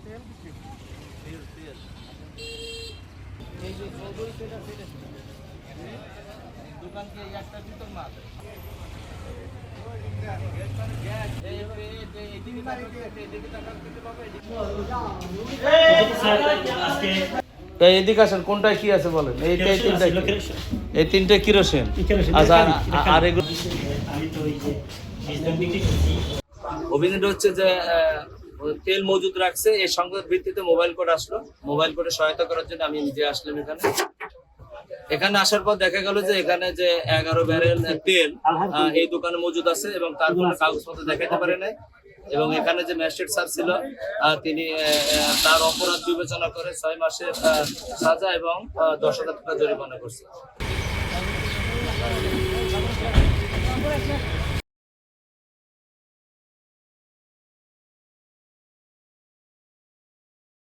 এই যে চৌধুরী সেটা দোকান के একটা ভিতর মাল এদিকে আসেন, কোনটা কি আছে বলেন? এই তিনটা কিরোসিন। আচ্ছা, আর এগুলো অভিযোগ হচ্ছে যে তেল মজুদ রাখছে। এই সংবাদ ভিত্তিতে মোবাইল কোড আসলো, মোবাইল কোডে সহায়তা করার জন্য আমি নিজে আসলাম এখানে আসার পর দেখা গেল যে এখানে যে 11 ব্যারেল তেল এই দোকানে মজুদ আছে এবং তার কোনো কাগজপত্র দেখাতে পারে নাই। এবং এখানে যে ম্যাজিস্ট্রেট স্যার ছিল তিনি তার অপরাধ বিবেচনা করে 6 মাসের সাজা এবং 10,000 টাকা জরিমানা করছে।